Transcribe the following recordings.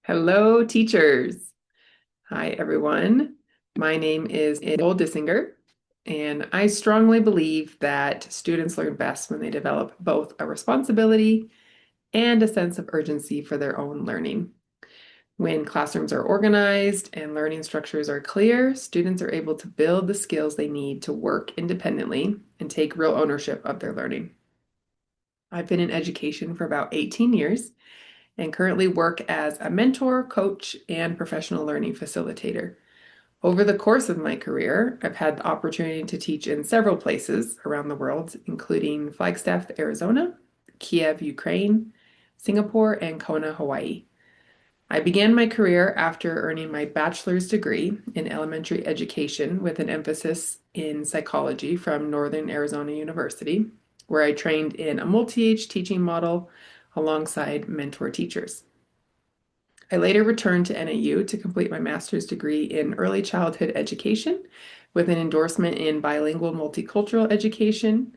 Hello, teachers. Hi, everyone. My name is Nicole Dissinger, and I strongly believe that students learn best when they develop both a responsibility and a sense of urgency for their own learning. When classrooms are organized and learning structures are clear, students are able to build the skills they need to work independently and take real ownership of their learning. I've been in education for about 18 years and currently work as a mentor, coach, and professional learning facilitator. Over the course of my career, I've had the opportunity to teach in several places around the world, including Flagstaff, Arizona, Kiev, Ukraine, Singapore, and Kona, Hawaii. I began my career after earning my bachelor's degree in elementary education with an emphasis in psychology from Northern Arizona University, where I trained in a multi-age teaching model alongside mentor teachers. I later returned to NAU to complete my master's degree in early childhood education with an endorsement in bilingual multicultural education.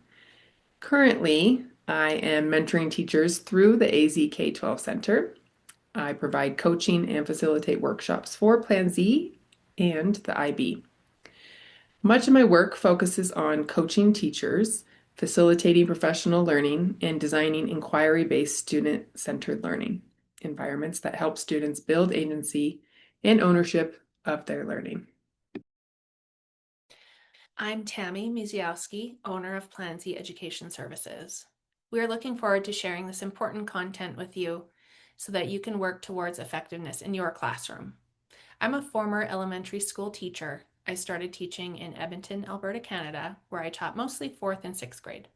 Currently, I am mentoring teachers through the AZ K-12 Center. I provide coaching and facilitate workshops for Plan Z and the IB. Much of my work focuses on coaching teachers, facilitating professional learning, and designing inquiry-based student-centered learning environments that help students build agency and ownership of their learning. I'm Tammy Musiowsky, owner of Plan Z Education Services. We are looking forward to sharing this important content with you so that you can work towards effectiveness in your classroom. I'm a former elementary school teacher. I started teaching in Edmonton, Alberta, Canada, where I taught mostly 4th and 6th grade.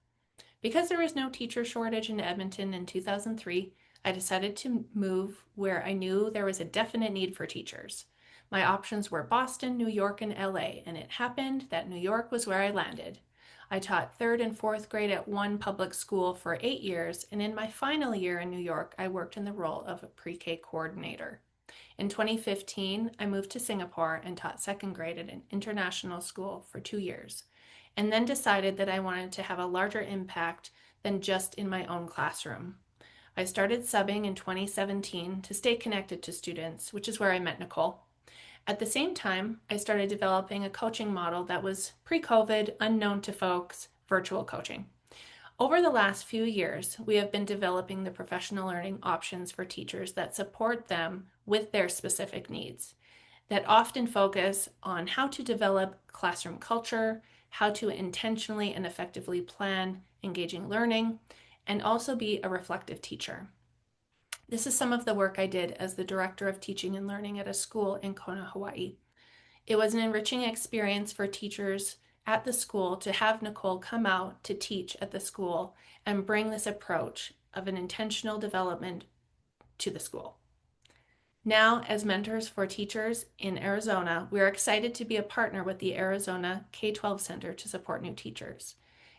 Because there was no teacher shortage in Edmonton in 2003, I decided to move where I knew there was a definite need for teachers. My options were Boston, New York, and LA, and it happened that New York was where I landed. I taught 3rd and 4th grade at one public school for 8 years, and in my final year in New York, I worked in the role of a pre-K coordinator. In 2015, I moved to Singapore and taught 2nd grade at an international school for 2 years, and then decided that I wanted to have a larger impact than just in my own classroom. I started subbing in 2017 to stay connected to students, which is where I met Nicole. At the same time, I started developing a coaching model that was pre-COVID, unknown to folks, virtual coaching. Over the last few years, we have been developing the professional learning options for teachers that support them with their specific needs, that often focus on how to develop classroom culture, how to intentionally and effectively plan engaging learning, and also be a reflective teacher. This is some of the work I did as the Director of Teaching and Learning at a school in Kona, Hawaii. It was an enriching experience for teachers at the school to have Nicole come out to teach at the school and bring this approach of an intentional development to the school. Now, as mentors for teachers in Arizona, we are excited to be a partner with the Arizona K-12 Center to support new teachers.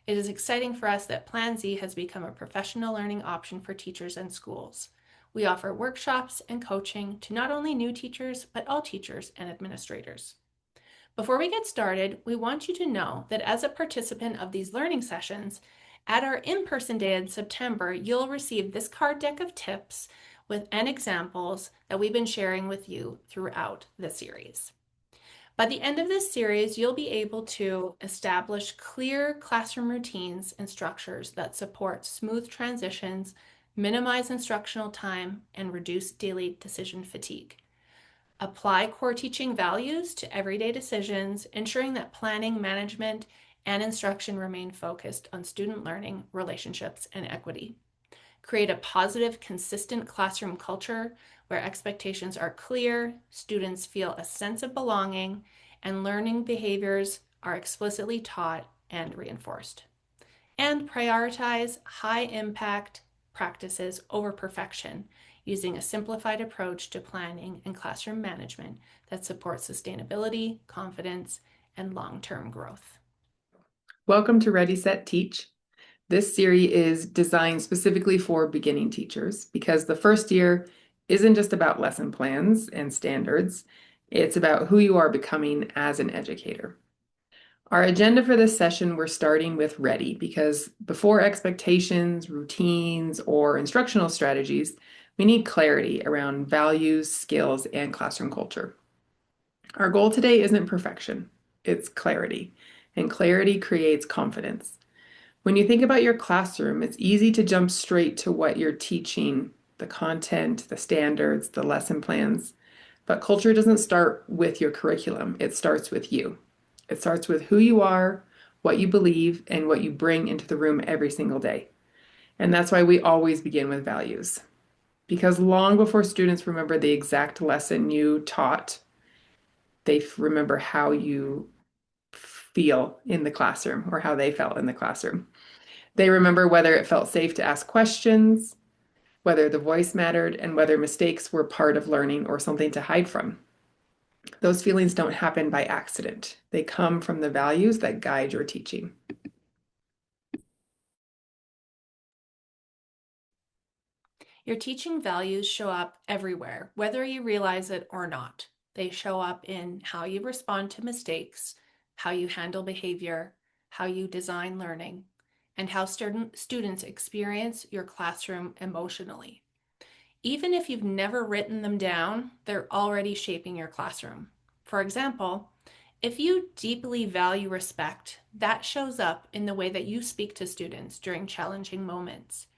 It is exciting for us that Plan Z has become a professional learning option for teachers and schools. We offer workshops and coaching to not only new teachers, but all teachers and administrators. Before we get started, we want you to know that as a participant of these learning sessions, at our in-person day in September, you'll receive this card deck of tips and examples that we've been sharing with you throughout the series. By the end of this series, you'll be able to establish clear classroom routines and structures that support smooth transitions, minimize instructional time, and reduce daily decision fatigue. Apply core teaching values to everyday decisions, ensuring that planning, management, and instruction remain focused on student learning, relationships, and equity. Create a positive, consistent classroom culture where expectations are clear, students feel a sense of belonging, and learning behaviors are explicitly taught and reinforced. And prioritize high impact practices over perfection, using a simplified approach to planning and classroom management that supports sustainability, confidence, and long-term growth. Welcome to Ready, Set, Teach. This series is designed specifically for beginning teachers because the first year isn't just about lesson plans and standards, it's about who you are becoming as an educator. Our agenda for this session, we're starting with ready because before expectations, routines, or instructional strategies, We need clarity around values, skills, and classroom culture. Our goal today isn't perfection, it's clarity, and clarity creates confidence. When you think about your classroom, it's easy to jump straight to what you're teaching, the content, the standards, the lesson plans. But culture doesn't start with your curriculum, it starts with you. It starts with who you are, what you believe, and what you bring into the room every single day. And that's why we always begin with values. Because long before students remember the exact lesson you taught, they remember how you feel in the classroom or how they felt in the classroom. They remember whether it felt safe to ask questions, whether the voice mattered, and whether mistakes were part of learning or something to hide from. Those feelings don't happen by accident. They come from the values that guide your teaching. Your teaching values show up everywhere, whether you realize it or not. They show up in how you respond to mistakes, how you handle behavior, how you design learning, and how students experience your classroom emotionally. Even if you've never written them down, they're already shaping your classroom. For example, if you deeply value respect, that shows up in the way that you speak to students during challenging moments.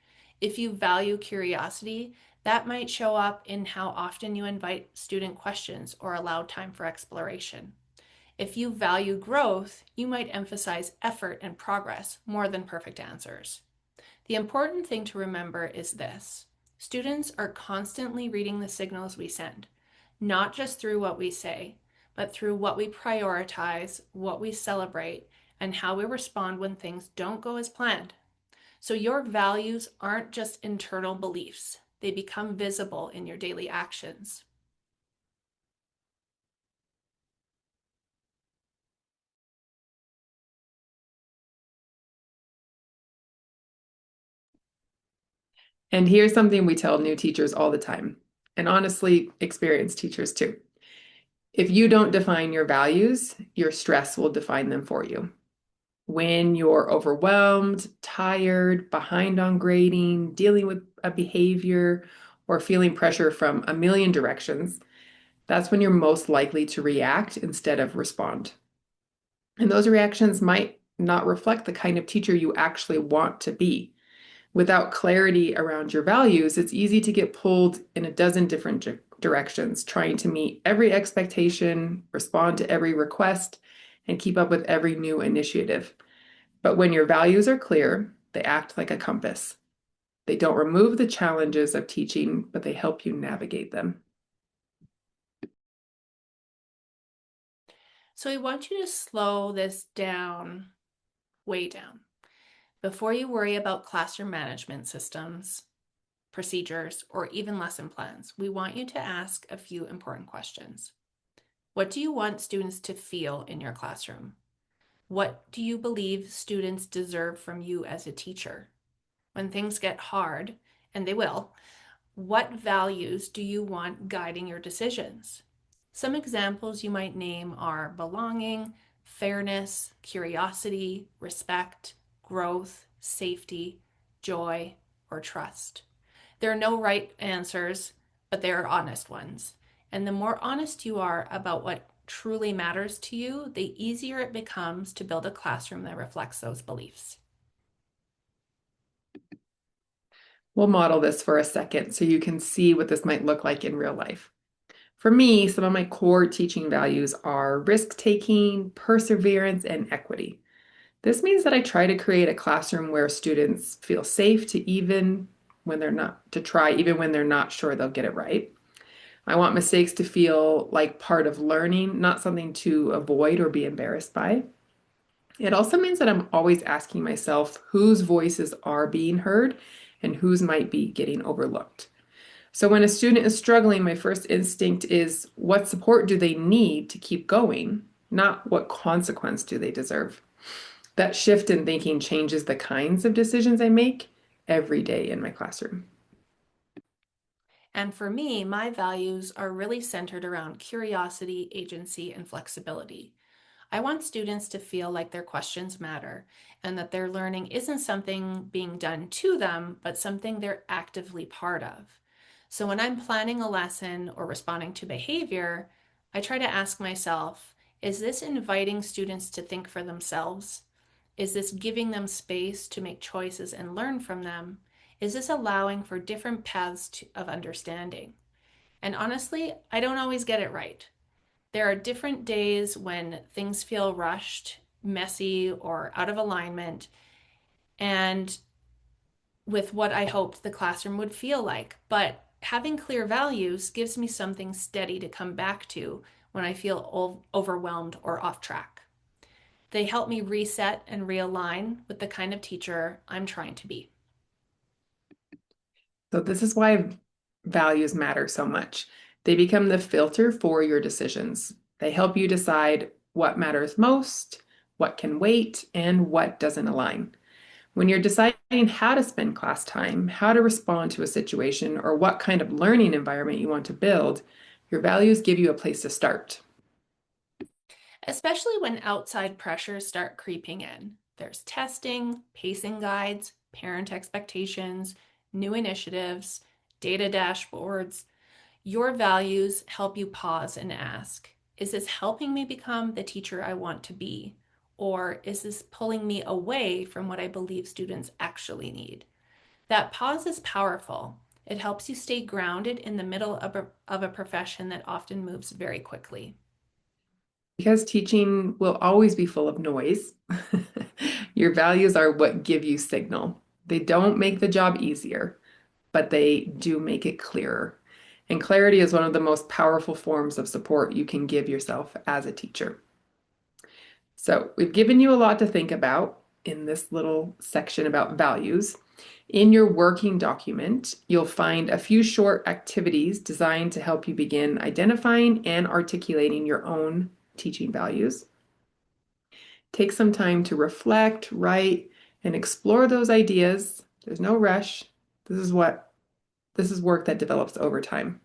If you value curiosity, that might show up in how often you invite student questions or allow time for exploration. If you value growth, you might emphasize effort and progress more than perfect answers. The important thing to remember is this: students are constantly reading the signals we send, not just through what we say, but through what we prioritize, what we celebrate, and how we respond when things don't go as planned. So your values aren't just internal beliefs, they become visible in your daily actions. And here's something we tell new teachers all the time, and honestly, experienced teachers too. If you don't define your values, your stress will define them for you. When you're overwhelmed, tired, behind on grading, dealing with a behavior, or feeling pressure from a million directions, that's when you're most likely to react instead of respond. And those reactions might not reflect the kind of teacher you actually want to be. Without clarity around your values, it's easy to get pulled in a dozen different directions, trying to meet every expectation, respond to every request, and keep up with every new initiative. But when your values are clear, they act like a compass. They don't remove the challenges of teaching, but they help you navigate them. So we want you to slow this down, way down. Before you worry about classroom management systems, procedures, or even lesson plans, we want you to ask a few important questions. What do you want students to feel in your classroom? What do you believe students deserve from you as a teacher? When things get hard, and they will, what values do you want guiding your decisions? Some examples you might name are belonging, fairness, curiosity, respect, growth, safety, joy, or trust. There are no right answers, but there are honest ones. And the more honest you are about what truly matters to you, the easier it becomes to build a classroom that reflects those beliefs. We'll model this for a second so you can see what this might look like in real life. For me, some of my core teaching values are risk-taking, perseverance, and equity. This means that I try to create a classroom where students feel safe to try even when they're not sure they'll get it right. I want mistakes to feel like part of learning, not something to avoid or be embarrassed by. It also means that I'm always asking myself whose voices are being heard and whose might be getting overlooked. So when a student is struggling, my first instinct is what support do they need to keep going, not what consequence do they deserve. That shift in thinking changes the kinds of decisions I make every day in my classroom. And for me, my values are really centered around curiosity, agency, and flexibility. I want students to feel like their questions matter and that their learning isn't something being done to them, but something they're actively part of. So when I'm planning a lesson or responding to behavior, I try to ask myself, is this inviting students to think for themselves? Is this giving them space to make choices and learn from them? Is this allowing for different of understanding? And honestly, I don't always get it right. There are different days when things feel rushed, messy, or out of alignment, and with what I hoped the classroom would feel like. But having clear values gives me something steady to come back to when I feel overwhelmed or off track. They help me reset and realign with the kind of teacher I'm trying to be. So this is why values matter so much. They become the filter for your decisions. They help you decide what matters most, what can wait, and what doesn't align. When you're deciding how to spend class time, how to respond to a situation, or what kind of learning environment you want to build, your values give you a place to start. Especially when outside pressures start creeping in. There's testing, pacing guides, parent expectations, new initiatives, data dashboards. Your values help you pause and ask, is this helping me become the teacher I want to be? Or is this pulling me away from what I believe students actually need? That pause is powerful. It helps you stay grounded in the middle of a profession that often moves very quickly. Because teaching will always be full of noise, your values are what give you signal. They don't make the job easier, but they do make it clearer. And clarity is one of the most powerful forms of support you can give yourself as a teacher. So, we've given you a lot to think about in this little section about values. In your working document, you'll find a few short activities designed to help you begin identifying and articulating your own teaching values. Take some time to reflect, write, and explore those ideas. There's no rush. This is what this is work that develops over time.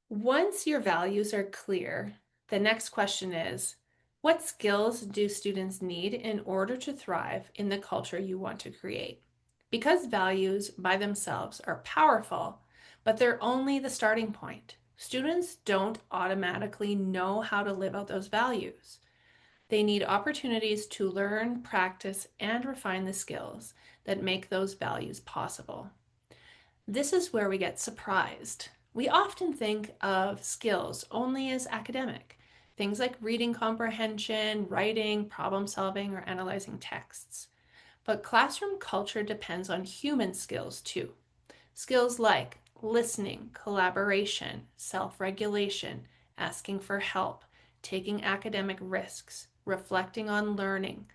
Once your values are clear, the next question is, what skills do students need in order to thrive in the culture you want to create? Because values by themselves are powerful, but they're only the starting point. Students don't automatically know how to live out those values. They need opportunities to learn, practice, and refine the skills that make those values possible. This is where we get surprised. We often think of skills only as academic, things like reading comprehension, writing, problem solving, or analyzing texts. But classroom culture depends on human skills too. Skills like listening, collaboration, self regulation, asking for help, taking academic risks, reflecting on learning,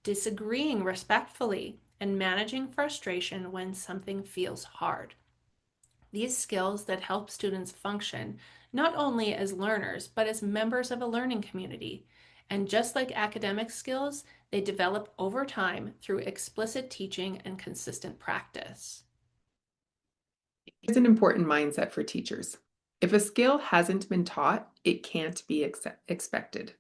disagreeing respectfully, and managing frustration when something feels hard. These skills that help students function not only as learners, but as members of a learning community. And just like academic skills, they develop over time through explicit teaching and consistent practice. Here's an important mindset for teachers. If a skill hasn't been taught, it can't be expected.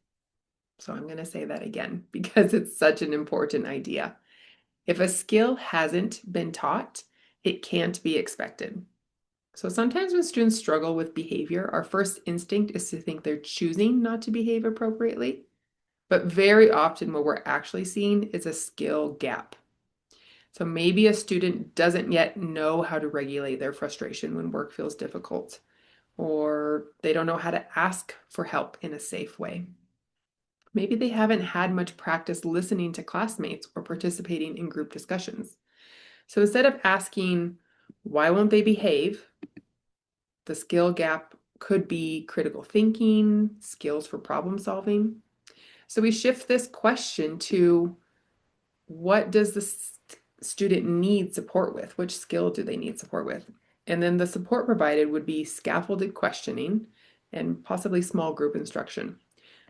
So I'm going to say that again because it's such an important idea. If a skill hasn't been taught, it can't be expected. So sometimes when students struggle with behavior, our first instinct is to think they're choosing not to behave appropriately. But very often, what we're actually seeing is a skill gap. So maybe a student doesn't yet know how to regulate their frustration when work feels difficult, or they don't know how to ask for help in a safe way. Maybe they haven't had much practice listening to classmates or participating in group discussions. So instead of asking, why won't they behave? The skill gap could be critical thinking, skills for problem solving. So we shift this question to what does the student need support with? Which skill do they need support with? And then the support provided would be scaffolded questioning and possibly small group instruction.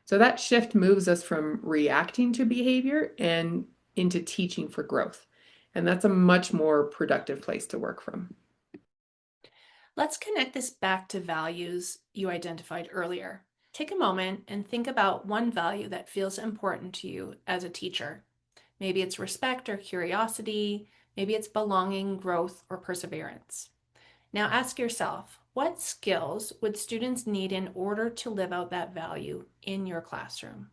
So that shift moves us from reacting to behavior and into teaching for growth. And that's a much more productive place to work from. Let's connect this back to values you identified earlier. Take a moment and think about one value that feels important to you as a teacher. Maybe it's respect or curiosity, Maybe it's belonging, growth, or perseverance. Now ask yourself, what skills would students need in order to live out that value in your classroom?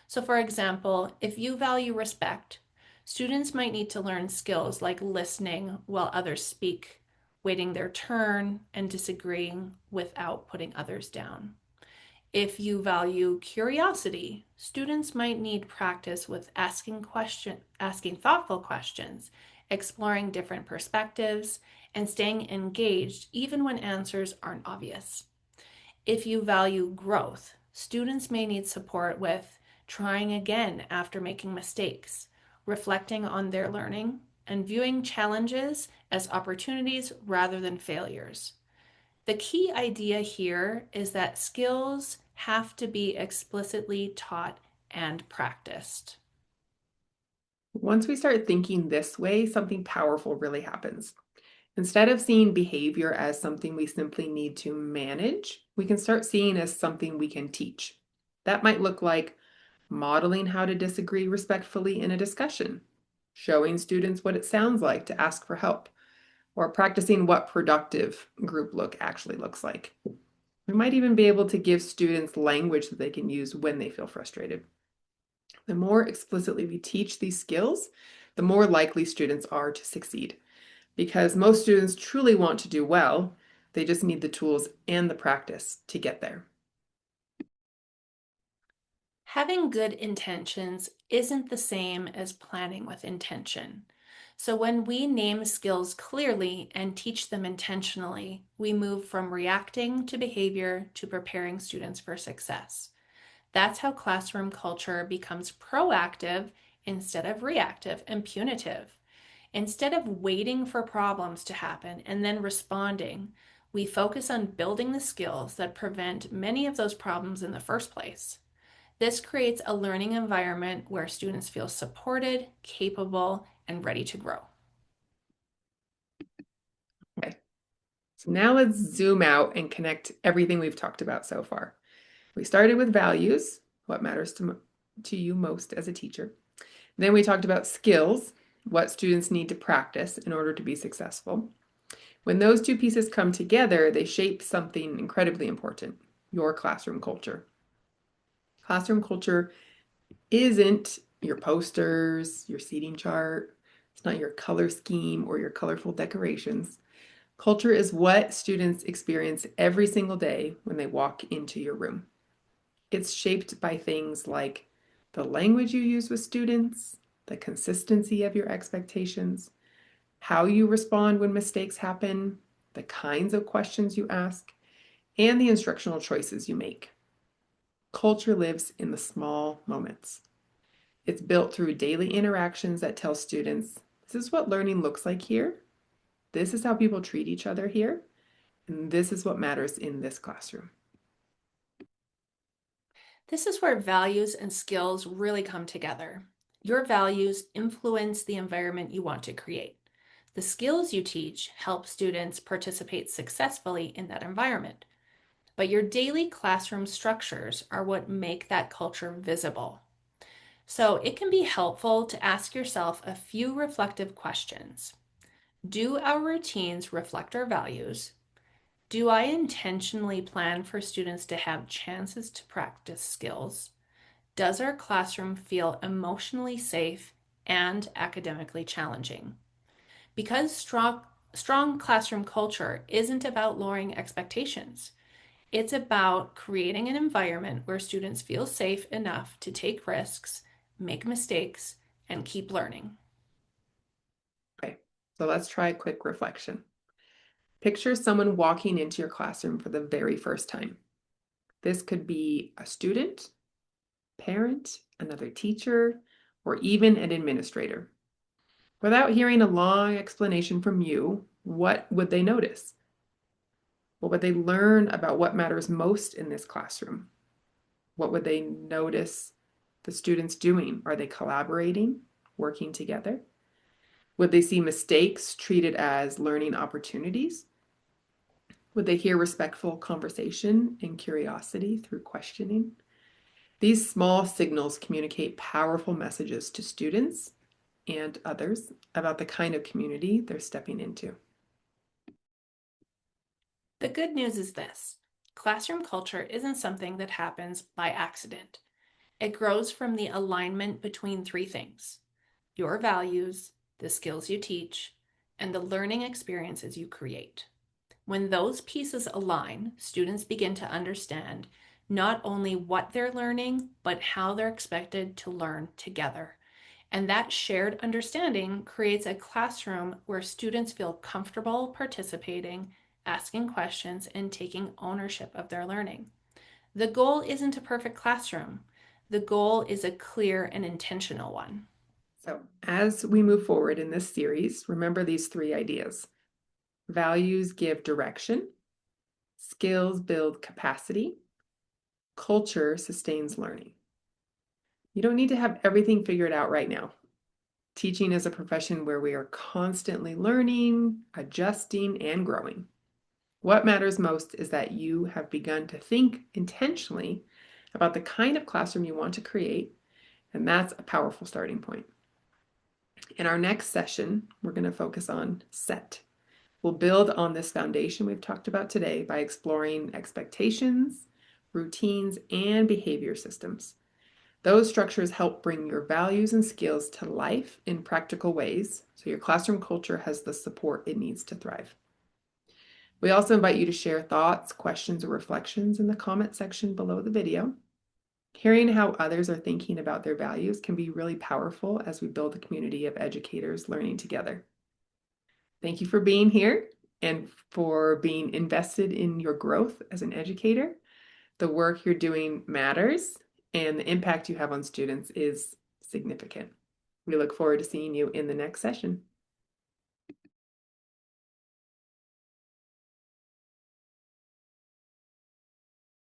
So, for example, if you value respect, students might need to learn skills like listening while others speak, waiting their turn, and disagreeing without putting others down. If you value curiosity, students might need practice with asking thoughtful questions, exploring different perspectives, and staying engaged even when answers aren't obvious. If you value growth, students may need support with trying again after making mistakes, reflecting on their learning, and viewing challenges as opportunities rather than failures. The key idea here is that skills have to be explicitly taught and practiced. Once we start thinking this way, something powerful really happens. Instead of seeing behavior as something we simply need to manage, we can start seeing as something we can teach. That might look like modeling how to disagree respectfully in a discussion, showing students what it sounds like to ask for help, or practicing what productive group look actually looks like. We might even be able to give students language that they can use when they feel frustrated. The more explicitly we teach these skills, the more likely students are to succeed. Because most students truly want to do well, they just need the tools and the practice to get there. Having good intentions isn't the same as planning with intention. So, when we name skills clearly and teach them intentionally, we move from reacting to behavior to preparing students for success. That's how classroom culture becomes proactive instead of reactive and punitive. Instead of waiting for problems to happen and then responding, we focus on building the skills that prevent many of those problems in the first place. This creates a learning environment where students feel supported, capable, and ready to grow. Okay, so now let's zoom out and connect everything we've talked about so far. We started with values, what matters to you most as a teacher. Then we talked about skills, what students need to practice in order to be successful. When those two pieces come together, they shape something incredibly important, your classroom culture. Classroom culture isn't your posters, your seating chart. It's not your color scheme or your colorful decorations. Culture is what students experience every single day when they walk into your room. It's shaped by things like the language you use with students, the consistency of your expectations, how you respond when mistakes happen, the kinds of questions you ask, and the instructional choices you make. Culture lives in the small moments. It's built through daily interactions that tell students, this is what learning looks like here. This is how people treat each other here. And this is what matters in this classroom. This is where values and skills really come together. Your values influence the environment you want to create. The skills you teach help students participate successfully in that environment. But your daily classroom structures are what make that culture visible. So it can be helpful to ask yourself a few reflective questions. Do our routines reflect our values? Do I intentionally plan for students to have chances to practice skills? Does our classroom feel emotionally safe and academically challenging? Because strong classroom culture isn't about lowering expectations. It's about creating an environment where students feel safe enough to take risks, make mistakes, and keep learning. Okay, so let's try a quick reflection. Picture someone walking into your classroom for the very first time. This could be a student, parent, another teacher, or even an administrator. Without hearing a long explanation from you, what would they notice? What would they learn about what matters most in this classroom? What would they notice the students doing? Are they collaborating, working together? Would they see mistakes treated as learning opportunities? Would they hear respectful conversation and curiosity through questioning? These small signals communicate powerful messages to students and others about the kind of community they're stepping into. The good news is this: classroom culture isn't something that happens by accident. It grows from the alignment between three things: your values, the skills you teach, and the learning experiences you create. When those pieces align, students begin to understand not only what they're learning, but how they're expected to learn together. And that shared understanding creates a classroom where students feel comfortable participating, asking questions, and taking ownership of their learning. The goal isn't a perfect classroom. The goal is a clear and intentional one. So, as we move forward in this series, remember these three ideas. Values give direction, skills build capacity, culture sustains learning. You don't need to have everything figured out right now. Teaching is a profession where we are constantly learning, adjusting, and growing. What matters most is that you have begun to think intentionally about the kind of classroom you want to create, and that's a powerful starting point. In our next session, we're going to focus on set. We'll build on this foundation we've talked about today by exploring expectations, routines, and behavior systems. Those structures help bring your values and skills to life in practical ways, so your classroom culture has the support it needs to thrive. We also invite you to share thoughts, questions, or reflections in the comment section below the video. Hearing how others are thinking about their values can be really powerful as we build a community of educators learning together. Thank you for being here and for being invested in your growth as an educator. The work you're doing matters, and the impact you have on students is significant. We look forward to seeing you in the next session.